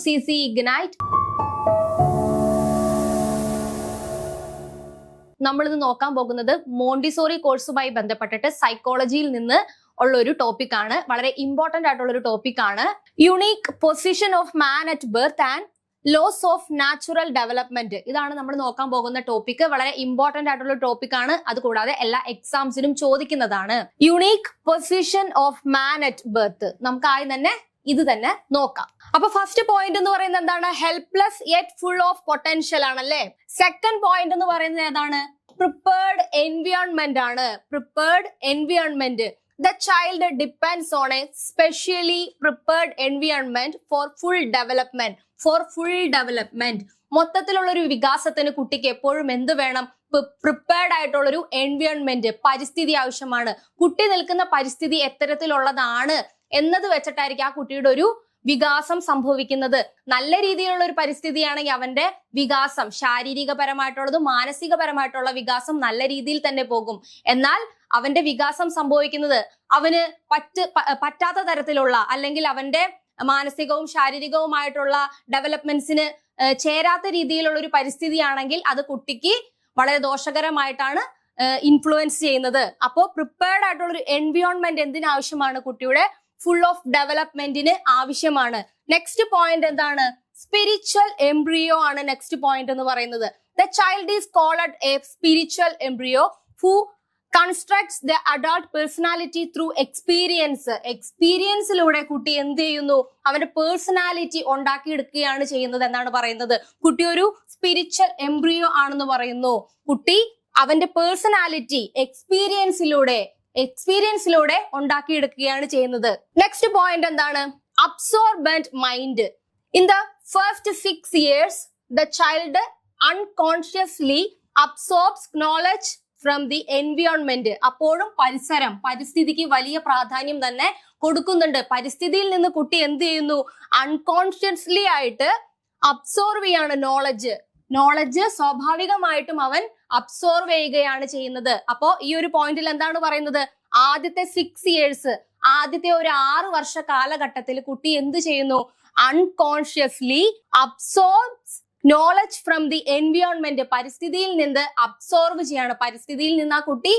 UCC Ignite. നമ്മളിന്ന് നോക്കാൻ പോകുന്നത് മോണ്ടിസോറി കോഴ്സുമായി ബന്ധപ്പെട്ടിട്ട് സൈക്കോളജിയിൽ നിന്ന് ഉള്ള ഒരു ടോപ്പിക് ആണ്. വളരെ ഇമ്പോർട്ടന്റ് ആയിട്ടുള്ള ഒരു ടോപ്പിക് ആണ്. Unique position of man at birth and laws of natural development. ഇതാണ് നമ്മൾ നോക്കാൻ പോകുന്ന ടോപ്പിക്. വളരെ ഇമ്പോർട്ടന്റ് ആയിട്ടുള്ള ടോപ്പിക് ആണ്. അതുകൂടാതെ എല്ലാ എക്സാംസിനും ചോദിക്കുന്നതാണ്. Unique position of man at birth. നമുക്ക് ആദ്യം തന്നെ ഇത് തന്നെ നോക്കാം. അപ്പൊ ഫസ്റ്റ് പോയിന്റ് എന്ന് പറയുന്നത് എന്താണ്? Helpless yet full of potential ആണല്ലേ. സെക്കൻഡ് പോയിന്റ് എന്ന് പറയുന്നത് ഏതാണ്? പ്രിപ്പേർഡ് എൻവിയോൺമെന്റ് ആണ്. Prepared environment. The child depends on a specially prepared environment for full development. For full development. മൊത്തത്തിലുള്ള ഒരു വികാസത്തിന് കുട്ടിക്ക് എപ്പോഴും എന്ത് വേണം? പ്രിപ്പയർഡ് ആയിട്ടുള്ളൊരു എൻവിയോൺമെന്റ്, പരിസ്ഥിതി ആവശ്യമാണ്. കുട്ടി നിൽക്കുന്ന പരിസ്ഥിതി എത്തരത്തിലുള്ളതാണ് എന്നത് വെച്ചിട്ടായിരിക്കും ആ കുട്ടിയുടെ ഒരു വികാസം സംഭവിക്കുന്നത്. നല്ല രീതിയിലുള്ള ഒരു പരിസ്ഥിതിയാണെങ്കിൽ അവന്റെ വികാസം, ശാരീരികപരമായിട്ടുള്ളതും മാനസികപരമായിട്ടുള്ള വികാസം നല്ല രീതിയിൽ തന്നെ പോകും. എന്നാൽ അവന്റെ വികാസം സംഭവിക്കുന്നത് അവന് പറ്റാത്ത തരത്തിലുള്ള, അല്ലെങ്കിൽ അവന്റെ മാനസികവും ശാരീരികവുമായിട്ടുള്ള ഡെവലപ്മെന്റ്സിന് ചേരാത്ത രീതിയിലുള്ള ഒരു പരിസ്ഥിതിയാണെങ്കിൽ അത് കുട്ടിക്ക് വളരെ ദോഷകരമായിട്ടാണ് ഇൻഫ്ലുവൻസ് ചെയ്യുന്നത്. അപ്പോൾ പ്രിപ്പയർഡ് ആയിട്ടുള്ള ഒരു എൻവിയോൺമെന്റ് എന്തിനാവശ്യമാണ്? കുട്ടിയുടെ ഫുൾ ഓഫ് ഡെവലപ്മെന്റിന് ആവശ്യമാണ്. നെക്സ്റ്റ് പോയിന്റ് എന്താണ്? സ്പിരിച്വൽ എംബ്രിയോ ആണ് നെക്സ്റ്റ് പോയിന്റ് എന്ന് പറയുന്നത്. The child is called a spiritual embryo who constructs the adult personality through experience. എക്സ്പീരിയൻസിലൂടെ കുട്ടി എന്ത് ചെയ്യുന്നു? അവന്റെ പേഴ്സണാലിറ്റി ഉണ്ടാക്കിയെടുക്കുകയാണ് ചെയ്യുന്നത് എന്നാണ് പറയുന്നത്. കുട്ടി ഒരു സ്പിരിച്വൽ എംബ്രിയോ ആണെന്ന് പറയുന്നു. കുട്ടി അവന്റെ പേഴ്സണാലിറ്റി എക്സ്പീരിയൻസിലൂടെ ഉണ്ടാക്കിയെടുക്കുകയാണ് ചെയ്യുന്നത്. നെക്സ്റ്റ് പോയിന്റ് എന്താണ്? Absorbent mind. In the first 6 years the child unconsciously absorbs knowledge from the environment. അപ്പോഴും പരിസ്ഥിതിക്ക് വലിയ പ്രാധാന്യം തന്നെ കൊടുക്കുന്നുണ്ട്. പരിസ്ഥിതിയിൽ നിന്ന് കുട്ടി എന്ത് ചെയ്യുന്നു? അൺകോൺഷ്യസ്ലി ആയിട്ട് അബ്സോർവ് ചെയ്യാണ് നോളജ് സ്വാഭാവികമായിട്ടും അവൻ അബ്സോർവ് ചെയ്യുകയാണ് ചെയ്യുന്നത്. അപ്പോ ഈ ഒരു പോയിന്റിൽ എന്താണ് പറയുന്നത്? ആദ്യത്തെ 6 years, ആദ്യത്തെ ഒരു 6 വർഷ കാലഘട്ടത്തിൽ കുട്ടി എന്ത് ചെയ്യുന്നു? Unconsciously absorbs knowledge from the environment. പരിസ്ഥിതിയിൽ നിന്ന് അബ്സോർവ് ചെയ്യാണ്. പരിസ്ഥിതിയിൽ നിന്ന് ആ കുട്ടി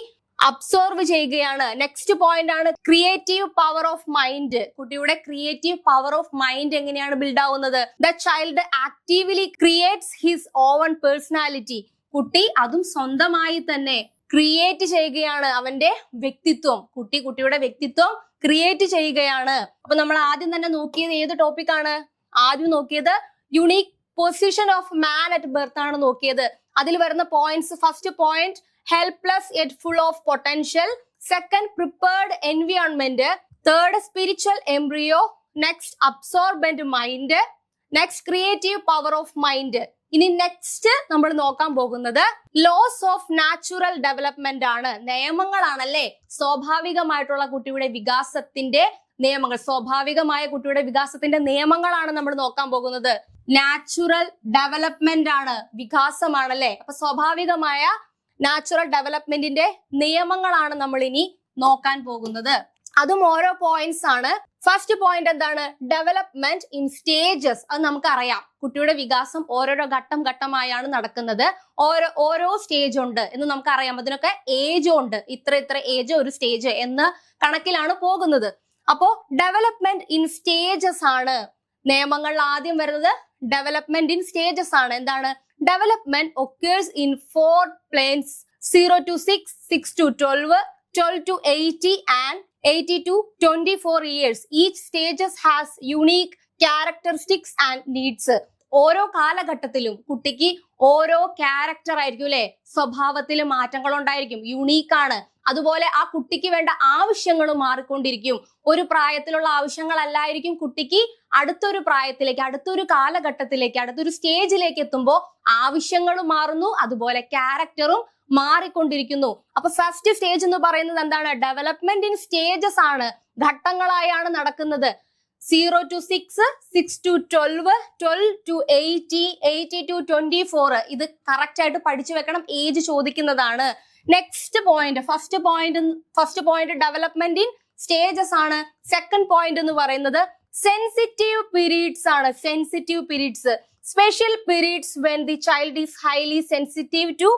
അബ്സോർവ് ചെയ്യുകയാണ്. നെക്സ്റ്റ് പോയിന്റ് ആണ് ക്രിയേറ്റീവ് പവർ ഓഫ് മൈൻഡ്. കുട്ടിയുടെ ക്രിയേറ്റീവ് പവർ ഓഫ് മൈൻഡ് എങ്ങനെയാണ് ബിൽഡ് ആവുന്നത്? The child actively creates his own personality. കുട്ടി അതും സ്വന്തമായി തന്നെ ക്രിയേറ്റ് ചെയ്യുകയാണ് അവന്റെ വ്യക്തിത്വം. കുട്ടിയുടെ വ്യക്തിത്വം ക്രിയേറ്റ് ചെയ്യുകയാണ്. അപ്പൊ നമ്മൾ ആദ്യം തന്നെ നോക്കിയത് ഏത് ടോപ്പിക് ആണ്? ആദ്യം നോക്കിയത് unique position of man at birth ആണ് നോക്കിയത്. അതിൽ വരുന്ന points: first point helpless yet full of potential, second prepared environment, third spiritual embryo, next absorbent mind, next creative power of mind. ഇനി നെക്സ്റ്റ് നമ്മൾ നോക്കാൻ പോകുന്നത് ലോസ് ഓഫ് നാച്ചുറൽ ഡെവലപ്മെന്റ് ആണ്. നിയമങ്ങളാണല്ലേ, സ്വാഭാവികമായിട്ടുള്ള കുട്ടിയുടെ വികാസത്തിന്റെ നിയമങ്ങൾ. സ്വാഭാവികമായ കുട്ടിയുടെ വികാസത്തിന്റെ നിയമങ്ങളാണ് നമ്മൾ നോക്കാൻ പോകുന്നത്. നാച്ചുറൽ ഡെവലപ്മെന്റ് ആണ്, വികാസമാണല്ലേ. അപ്പൊ സ്വാഭാവികമായ നാച്ചുറൽ ഡെവലപ്മെന്റിന്റെ നിയമങ്ങളാണ് നമ്മൾ ഇനി നോക്കാൻ പോകുന്നത്. അതും ഓരോ പോയിന്റ്സ് ആണ്. ഫസ്റ്റ് പോയിന്റ് എന്താണ്? Development in stages. അത് നമുക്കറിയാം. കുട്ടിയുടെ വികാസം ഓരോരോ ഘട്ടമായാണ് നടക്കുന്നത്. ഓരോ സ്റ്റേജ് ഉണ്ട് എന്ന് നമുക്കറിയാം. അതിനൊക്കെ ഏജും ഉണ്ട്. ഇത്ര ഏജ് ഒരു സ്റ്റേജ് എന്ന കണക്കിലാണ് പോകുന്നത്. അപ്പോ ഡെവലപ്മെന്റ് ഇൻ സ്റ്റേജസ് ആണ് നിയമങ്ങളിൽ ആദ്യം വരുന്നത്. ഡെവലപ്മെന്റ് ഇൻ സ്റ്റേജസ് ആണ്. എന്താണ്? Development occurs in 4 planes: 0 to 6, 6 to 12, 12 to 80 and 80 to 24 years. Each stages has unique characteristics and needs. ഓരോ കാലഘട്ടത്തിലും കുട്ടിക്ക് ഓരോ ക്യാരക്ടർ ആയിരിക്കും അല്ലെ, സ്വഭാവത്തിൽ മാറ്റങ്ങൾ ഉണ്ടായിരിക്കും, യുണീക്ക് ആണ്. അതുപോലെ ആ കുട്ടിക്ക് വേണ്ട ആവശ്യങ്ങളും മാറിക്കൊണ്ടിരിക്കും. ഒരു പ്രായത്തിലുള്ള ആവശ്യങ്ങളല്ലായിരിക്കും കുട്ടിക്ക് അടുത്തൊരു പ്രായത്തിലേക്ക്, അടുത്തൊരു കാലഘട്ടത്തിലേക്ക്, അടുത്തൊരു സ്റ്റേജിലേക്ക് എത്തുമ്പോൾ ആവശ്യങ്ങളും മാറുന്നു, അതുപോലെ ക്യാരക്ടറും മാറിക്കൊണ്ടിരിക്കുന്നു. അപ്പൊ ഫസ്റ്റ് സ്റ്റേജ് എന്ന് പറയുന്നത് എന്താണ്? ഡെവലപ്മെന്റ് ഇൻ സ്റ്റേജസ് ആണ്, ഘട്ടങ്ങളായാണ് നടക്കുന്നത്. 0 to 6, 6 to 12, 12 to 80, 80 to 24. ഇത് കറക്റ്റ് ആയിട്ട് പഠിച്ചു വെക്കണം, ഏജ് ചോദിക്കുന്നതാണ്. Next point, first point development in stages ആണ്. സെക്കൻഡ് പോയിന്റ് എന്ന് പറയുന്നത് സെൻസിറ്റീവ് പീരീഡ്സ് ആണ്. Sensitive periods, special periods when the child is highly sensitive to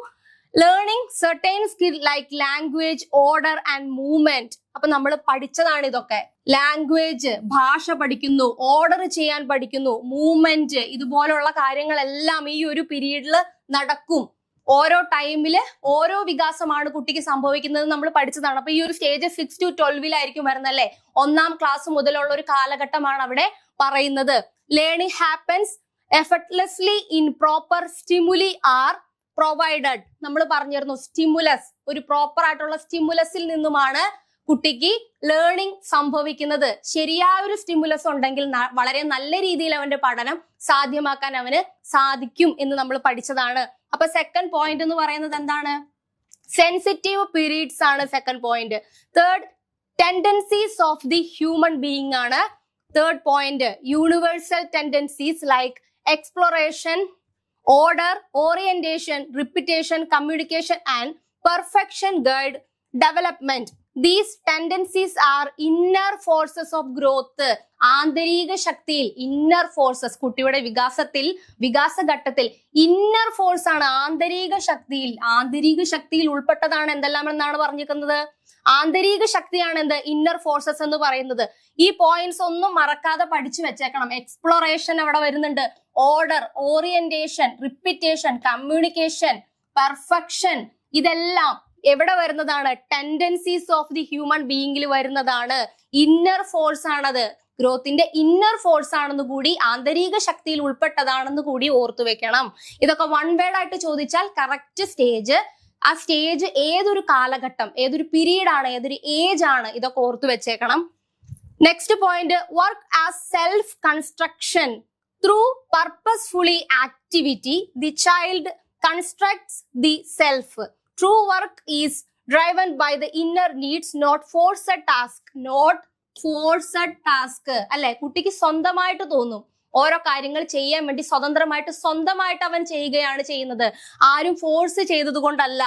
learning certain skill like language, order and movement. അപ്പൊ നമ്മൾ പഠിച്ചതാണ് ഇതൊക്കെ. Language, ഭാഷ പഠിക്കുന്നു, ഓർഡർ ചെയ്യാൻ പഠിക്കുന്നു, മൂവ്മെന്റ്, ഇതുപോലുള്ള കാര്യങ്ങളെല്ലാം ഈ ഒരു പീരീഡിൽ നടക്കും. ഓരോ ടൈമില് ഓരോ വികാസമാണ് കുട്ടിക്ക് സംഭവിക്കുന്നത് നമ്മൾ പഠിച്ചതാണ്. അപ്പൊ ഈ ഒരു സ്റ്റേജ് 6 to 12 വരുന്നല്ലേ. 1ാം ക്ലാസ് മുതലുള്ള ഒരു കാലഘട്ടമാണ് അവിടെ പറയുന്നത്. Learning happens effortlessly in proper stimuli are provided. നമ്മൾ പറഞ്ഞിരുന്നു സ്റ്റിമുലസ്, ഒരു പ്രോപ്പർ ആയിട്ടുള്ള സ്റ്റിമുലസിൽ നിന്നുമാണ് കുട്ടിക്ക് ലേണിംഗ് സംഭവിക്കുന്നത്. ശരിയായ ഒരു സ്റ്റിമുലസ് ഉണ്ടെങ്കിൽ വളരെ നല്ല രീതിയിൽ അവന്റെ പഠനം സാധ്യമാക്കാൻ അവന് സാധിക്കും എന്ന് നമ്മൾ പഠിച്ചതാണ്. അപ്പൊ സെക്കൻഡ് പോയിന്റ് എന്ന് പറയുന്നത് എന്താണ്? സെൻസിറ്റീവ് പീരീഡ്സ് ആണ് second point. Third, tendencies of the human being ആണ് third point. Universal tendencies like exploration, order, orientation, repetition, communication and perfection guide development. These tendencies are inner forces of growth. ആന്തരിക ശക്തിയിൽ, inner forces, കുട്ടിയുടെ വികാസഘട്ടത്തിൽ inner force ആണ് ആന്തരിക ശക്തിയിൽ ഉൾപ്പെട്ടതാണ് എന്തെല്ലാം എന്നാണ് പറഞ്ഞിരിക്കുന്നത്? ആന്തരിക ശക്തിയാണ് എന്ത്? ഇന്നർ ഫോഴ്സസ് എന്ന് പറയുന്നത്. ഈ പോയിന്റ്സ് ഒന്നും മറക്കാതെ പഠിച്ചു വെച്ചേക്കണം. എക്സ്പ്ലോറേഷൻ അവിടെ വരുന്നുണ്ട്, order, orientation, repetition, communication, perfection, ഇതെല്ലാം എവിടെ വരുന്നതാണ്? ടെൻഡൻസീസ് ഓഫ് ദി ഹ്യൂമൻ ബീയിങ്ങിൽ വരുന്നതാണ്. ഇന്നർ ഫോഴ്സ് ആണത്. ഗ്രോത്തിന്റെ ഇന്നർ ഫോഴ്സ് ആണെന്ന് കൂടി, ആന്തരിക ശക്തിയിൽ ഉൾപ്പെട്ടതാണെന്ന് കൂടി ഓർത്തു വെക്കണം. ഇതൊക്കെ വൺ വേർഡ് ആയിട്ട് ചോദിച്ചാൽ കറക്റ്റ് സ്റ്റേജ്, ആ സ്റ്റേജ് ഏതൊരു കാലഘട്ടം, ഏതൊരു പീരീഡ് ആണ്, ഏതൊരു ഏജ് ആണ്, ഇതൊക്കെ ഓർത്തു വെച്ചേക്കണം. Next point, work as self construction. Through purposefully activity the child constructs the self. True work is driven by the inner needs, not forced task. അല്ലെ, കുട്ടിക്ക് സ്വന്തമായിട്ട് തോന്നും ഓരോ കാര്യങ്ങൾ ചെയ്യാൻ വേണ്ടി. സ്വന്തമായിട്ട് അവൻ ചെയ്യുകയാണ് ചെയ്യുന്നത്. ആരും ഫോഴ്സ് ചെയ്തത് കൊണ്ടല്ല,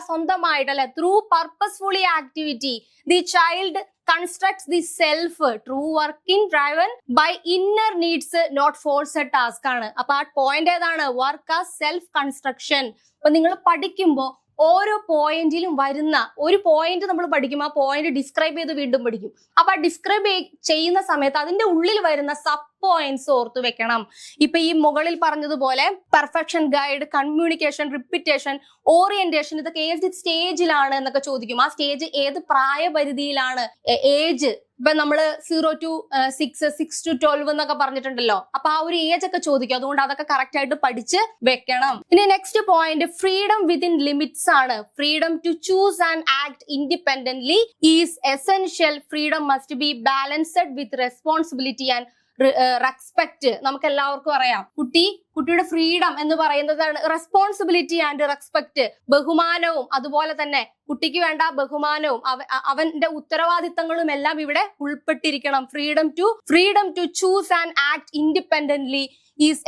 സ്വന്തമായിട്ട്, അല്ലെ. Through purposefully activity the child constructs the self. True working driven by inner needs, not forced task ആണ്. അപ്പൊ ആ പോയിന്റ് ഏതാണ്? Work as self construction. അപ്പൊ നിങ്ങൾ പഠിക്കുമ്പോ ഓരോ പോയിന്റിലും വരുന്ന ഒരു പോയിന്റ് നമ്മൾ പഠിക്കും, ആ പോയിന്റ് ഡിസ്ക്രൈബ് ചെയ്ത് വീണ്ടും പഠിക്കും. അപ്പൊ ആ ഡിസ്ക്രൈബ് ചെയ്യുന്ന സമയത്ത് അതിന്റെ ഉള്ളിൽ വരുന്ന സബ് പോയിന്റ്സ് ഓർത്തു വെക്കണം. ഇപ്പൊ ഈ മുകളിൽ പറഞ്ഞതുപോലെ perfection guide, communication, repetition, orientation, ഇതൊക്കെ ഏത് സ്റ്റേജിലാണ് എന്നൊക്കെ ചോദിക്കും. ആ സ്റ്റേജ് ഏത് പ്രായപരിധിയിലാണ്, ഏജ്. ഇപ്പൊ നമ്മള് 0 to 6, 6 to 12 എന്നൊക്കെ പറഞ്ഞിട്ടുണ്ടല്ലോ. അപ്പൊ ആ ഒരു ഏജ് ഒക്കെ ചോദിക്കും. അതുകൊണ്ട് അതൊക്കെ കറക്റ്റ് ആയിട്ട് പഠിച്ച് വെക്കണം. ഇനി next point, freedom within limits ആണ്. Freedom to choose and act independently is essential. Freedom must be balanced with responsibility and respect. നമുക്ക് എല്ലാവർക്കും അറിയാം, കുട്ടിയുടെ ഫ്രീഡം എന്ന് പറയുന്നതാണ് റെസ്പോൺസിബിലിറ്റി ആൻഡ് റെസ്പെക്ട്. ബഹുമാനവും അതുപോലെ തന്നെ കുട്ടിക്ക് വേണ്ട ബഹുമാനവും അവന്റെ ഉത്തരവാദിത്തങ്ങളും എല്ലാം ഇവിടെ ഉൾപ്പെട്ടിരിക്കണം. Freedom to choose and act independently is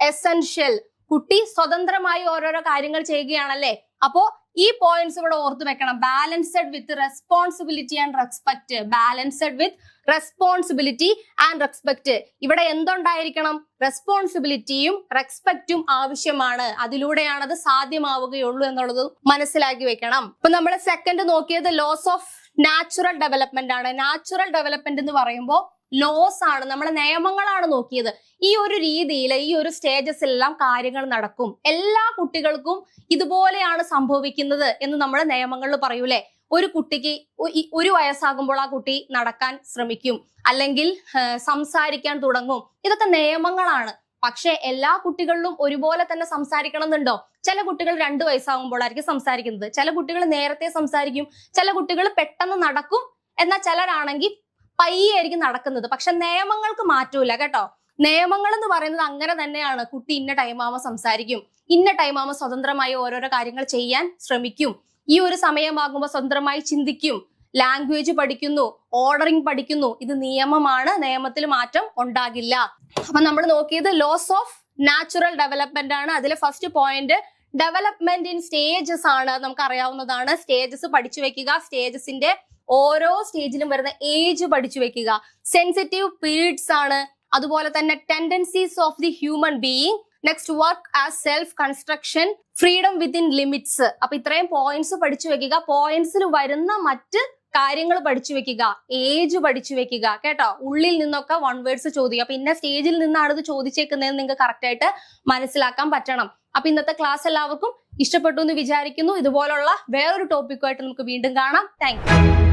essential. കുട്ടി സ്വതന്ത്രമായി ഓരോരോ കാര്യങ്ങൾ ചെയ്യുകയാണല്ലേ. അപ്പോ ഈ പോയിന്റ്സ് ഇവിടെ ഓർത്തു വെക്കണം. Balanced with responsibility and respect. Balanced with responsibility and respect. ഇവിടെ എന്തുണ്ടായിരിക്കണം? റെസ്പോൺസിബിലിറ്റിയും റെസ്പെക്റ്റും ആവശ്യമാണ്. അതിലൂടെയാണ് അത് സാധ്യമാവുകയുള്ളൂ എന്നുള്ളത് മനസ്സിലാക്കി വെക്കണം. ഇപ്പൊ നമ്മൾ സെക്കൻഡ് നോക്കിയത് ലോസ് ഓഫ് നാച്ചുറൽ ഡെവലപ്മെന്റ് ആണ്. നാച്ചുറൽ ഡെവലപ്മെന്റ് എന്ന് പറയുമ്പോൾ ലോസ് ആണ്, നമ്മളെ നിയമങ്ങളാണ് നോക്കിയത്. ഈ ഒരു രീതിയിൽ ഈ ഒരു സ്റ്റേജസിലെല്ലാം കാര്യങ്ങൾ നടക്കും. എല്ലാ കുട്ടികൾക്കും ഇതുപോലെയാണ് സംഭവിക്കുന്നത് എന്ന് നമ്മൾ നിയമങ്ങളിൽ പറയൂലേ. ഒരു കുട്ടിക്ക് 1 വയസ്സാകുമ്പോൾ ആ കുട്ടി നടക്കാൻ ശ്രമിക്കും, അല്ലെങ്കിൽ സംസാരിക്കാൻ തുടങ്ങും. ഇതൊക്കെ നിയമങ്ങളാണ്. പക്ഷെ എല്ലാ കുട്ടികളിലും ഒരുപോലെ തന്നെ സംസാരിക്കണം എന്നുണ്ടോ? ചില കുട്ടികൾ 2 വയസ്സാകുമ്പോഴായിരിക്കും സംസാരിക്കുന്നത്, ചില കുട്ടികൾ നേരത്തെ സംസാരിക്കും, ചില കുട്ടികൾ പെട്ടെന്ന് നടക്കും, എന്നാൽ ചിലരാണെങ്കിൽ പയ്യായിരിക്കും നടക്കുന്നത്. പക്ഷെ നിയമങ്ങൾക്ക് മാറ്റൂല കേട്ടോ. നിയമങ്ങൾ എന്ന് പറയുന്നത് അങ്ങനെ തന്നെയാണ്. കുട്ടി ഇന്ന ടൈമാകുമ്പോൾ സംസാരിക്കും, ഇന്ന ടൈമാകുമ്പോൾ സ്വതന്ത്രമായി ഓരോരോ കാര്യങ്ങൾ ചെയ്യാൻ ശ്രമിക്കും, ഈ ഒരു സമയമാകുമ്പോൾ സ്വതന്ത്രമായി ചിന്തിക്കും, ലാംഗ്വേജ് പഠിക്കുന്നു, ഓർഡറിങ് പഠിക്കുന്നു. ഇത് നിയമമാണ്, നിയമത്തിൽ മാറ്റം ഉണ്ടാകില്ല. അപ്പൊ നമ്മൾ നോക്കിയത് ലോസ് ഓഫ് നാച്ചുറൽ ഡെവലപ്മെന്റ് ആണ്. അതിലെ first point development in stages ആണ്. നമുക്ക് അറിയാവുന്നതാണ്. സ്റ്റേജസ് പഠിച്ചു വെക്കുക. സ്റ്റേജസിന്റെ ഓരോ സ്റ്റേജിലും വരുന്ന ഏജ് പഠിച്ചു വെക്കുക. സെൻസിറ്റീവ് പീരീഡ്സ് ആണ്. അതുപോലെ തന്നെ tendencies of the human being. Next work as self construction, freedom within limits. അപ്പൊ ഇത്രയും പോയിന്റ്സ് പഠിച്ചു വെക്കുക. പോയിന്റ്സിൽ വരുന്ന മറ്റ് കാര്യങ്ങൾ പഠിച്ചു വെക്കുക, ഏജ് പഠിച്ചു വെക്കുക കേട്ടോ. ഉള്ളിൽ നിന്നൊക്കെ വൺ വേർഡ്സ് ചോദിക്കുക. അപ്പൊ ഇന്ന സ്റ്റേജിൽ നിന്നാണ് ഇത് ചോദിച്ചേക്കുന്നതെന്ന് നിങ്ങൾക്ക് കറക്റ്റ് ആയിട്ട് മനസ്സിലാക്കാൻ പറ്റണം. അപ്പൊ ഇന്നത്തെ ക്ലാസ് എല്ലാവർക്കും ഇഷ്ടപ്പെട്ടു എന്ന് വിചാരിക്കുന്നു. ഇതുപോലുള്ള വേറൊരു ടോപ്പിക്കുമായിട്ട് നമുക്ക് വീണ്ടും കാണാം. Thank you.